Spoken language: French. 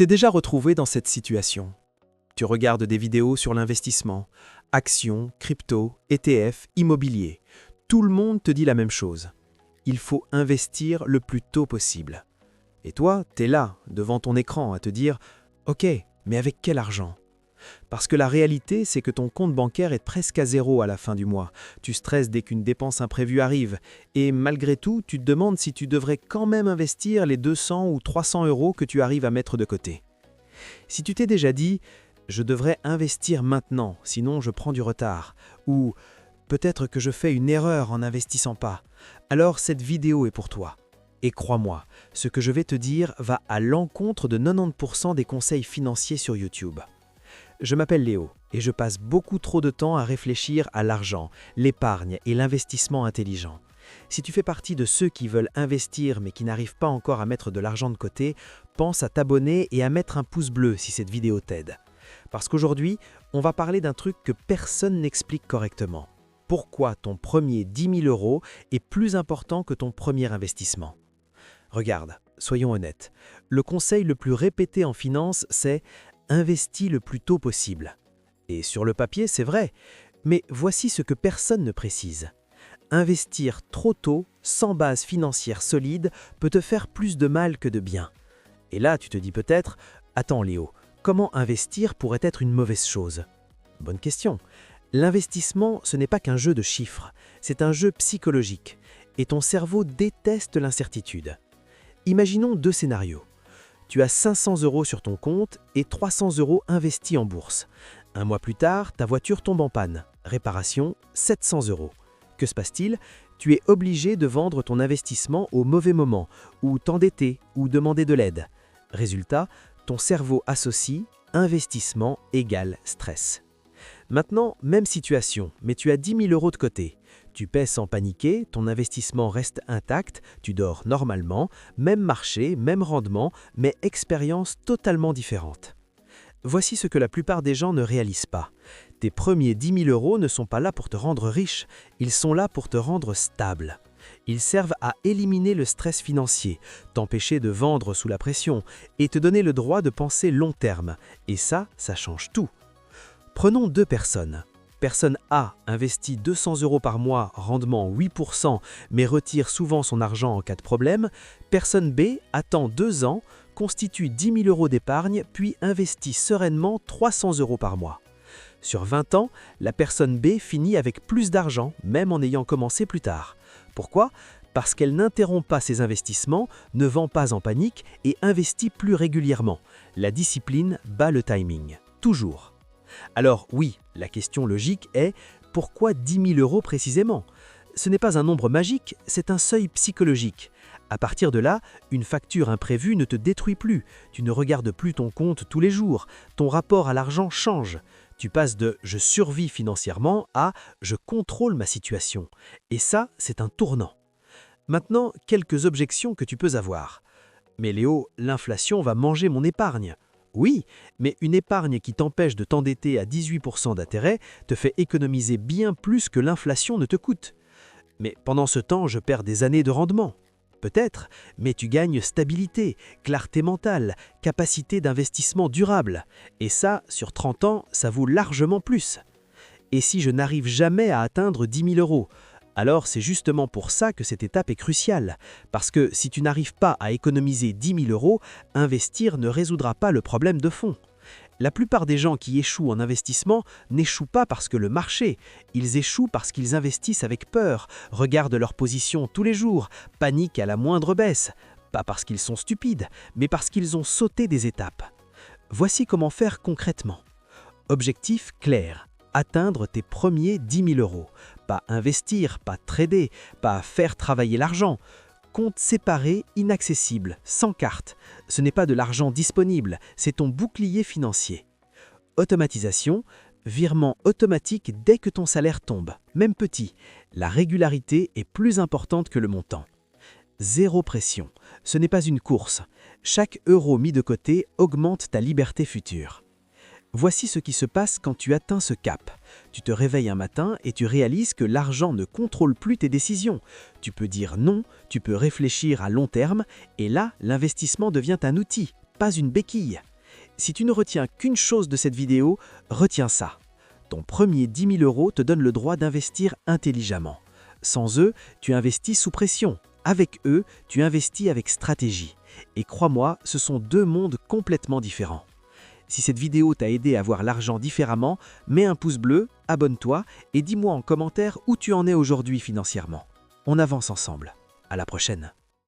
t'es déjà retrouvé dans cette situation. Tu regardes des vidéos sur l'investissement, actions, crypto, ETF, immobilier. Tout le monde te dit la même chose. Il faut investir le plus tôt possible. Et toi, t'es là, devant ton écran, à te dire « Ok, mais avec quel argent ?» Parce que la réalité, c'est que ton compte bancaire est presque à zéro à la fin du mois. Tu stresses dès qu'une dépense imprévue arrive. Et malgré tout, tu te demandes si tu devrais quand même investir les 200 ou 300 euros que tu arrives à mettre de côté. Si tu t'es déjà dit « Je devrais investir maintenant, sinon je prends du retard » ou « Peut-être que je fais une erreur en n'investissant pas », alors cette vidéo est pour toi. Et crois-moi, ce que je vais te dire va à l'encontre de 90% des conseils financiers sur YouTube. Je m'appelle Léo et je passe beaucoup trop de temps à réfléchir à l'argent, l'épargne et l'investissement intelligent. Si tu fais partie de ceux qui veulent investir mais qui n'arrivent pas encore à mettre de l'argent de côté, pense à t'abonner et à mettre un pouce bleu si cette vidéo t'aide. Parce qu'aujourd'hui, on va parler d'un truc que personne n'explique correctement. Pourquoi ton premier 10 000 euros est plus important que ton premier investissement? Regarde, soyons honnêtes, le conseil le plus répété en finance, c'est « investis le plus tôt possible ». Et sur le papier, c'est vrai, mais voici ce que personne ne précise. Investir trop tôt, sans base financière solide, peut te faire plus de mal que de bien. Et là, tu te dis peut-être « Attends Léo, comment investir pourrait être une mauvaise chose ?» Bonne question. L'investissement, ce n'est pas qu'un jeu de chiffres, c'est un jeu psychologique. Et ton cerveau déteste l'incertitude. Imaginons deux scénarios. Tu as 500 euros sur ton compte et 300 euros investis en bourse. Un mois plus tard, ta voiture tombe en panne. Réparation, 700 euros. Que se passe-t-il? Tu es obligé de vendre ton investissement au mauvais moment, ou t'endetter, ou demander de l'aide. Résultat, ton cerveau associe investissement égale stress. Maintenant, même situation, mais tu as 10 000 euros de côté. Tu paies sans paniquer, ton investissement reste intact, tu dors normalement, même marché, même rendement, mais expérience totalement différente. Voici ce que la plupart des gens ne réalisent pas. Tes premiers 10 000 euros ne sont pas là pour te rendre riche, ils sont là pour te rendre stable. Ils servent à éliminer le stress financier, t'empêcher de vendre sous la pression et te donner le droit de penser long terme. Et ça change tout. Prenons deux personnes. Personne A investit 200 euros par mois, rendement 8%, mais retire souvent son argent en cas de problème. Personne B attend 2 ans, constitue 10 000 euros d'épargne, puis investit sereinement 300 euros par mois. Sur 20 ans, la personne B finit avec plus d'argent, même en ayant commencé plus tard. Pourquoi? Parce qu'elle n'interrompt pas ses investissements, ne vend pas en panique et investit plus régulièrement. La discipline bat le timing. Toujours. Alors oui, la question logique est « Pourquoi 10 000 euros précisément ?» Ce n'est pas un nombre magique, c'est un seuil psychologique. À partir de là, une facture imprévue ne te détruit plus. Tu ne regardes plus ton compte tous les jours. Ton rapport à l'argent change. Tu passes de « je survis financièrement » à « je contrôle ma situation ». Et ça, c'est un tournant. Maintenant, quelques objections que tu peux avoir. « Mais Léo, l'inflation va manger mon épargne ». Oui, mais une épargne qui t'empêche de t'endetter à 18% d'intérêt te fait économiser bien plus que l'inflation ne te coûte. Mais pendant ce temps, je perds des années de rendement. Peut-être, mais tu gagnes stabilité, clarté mentale, capacité d'investissement durable. Et ça, sur 30 ans, ça vaut largement plus. Et si je n'arrive jamais à atteindre 10 000 euros ? Alors c'est justement pour ça que cette étape est cruciale. Parce que si tu n'arrives pas à économiser 10 000 euros, investir ne résoudra pas le problème de fond. La plupart des gens qui échouent en investissement n'échouent pas parce que le marché, ils échouent parce qu'ils investissent avec peur, regardent leur position tous les jours, paniquent à la moindre baisse. Pas parce qu'ils sont stupides, mais parce qu'ils ont sauté des étapes. Voici comment faire concrètement. Objectif clair. Atteindre tes premiers 10 000 euros. Pas investir, pas trader, pas faire travailler l'argent. Compte séparé, inaccessible, sans carte. Ce n'est pas de l'argent disponible, c'est ton bouclier financier. Automatisation, virement automatique dès que ton salaire tombe, même petit. La régularité est plus importante que le montant. Zéro pression, ce n'est pas une course. Chaque euro mis de côté augmente ta liberté future. Voici ce qui se passe quand tu atteins ce cap. Tu te réveilles un matin et tu réalises que l'argent ne contrôle plus tes décisions. Tu peux dire non, tu peux réfléchir à long terme et là, l'investissement devient un outil, pas une béquille. Si tu ne retiens qu'une chose de cette vidéo, retiens ça. Ton premier 10 000 € te donne le droit d'investir intelligemment. Sans eux, tu investis sous pression. Avec eux, tu investis avec stratégie. Et crois-moi, ce sont deux mondes complètement différents. Si cette vidéo t'a aidé à voir l'argent différemment, mets un pouce bleu, abonne-toi et dis-moi en commentaire où tu en es aujourd'hui financièrement. On avance ensemble. À la prochaine.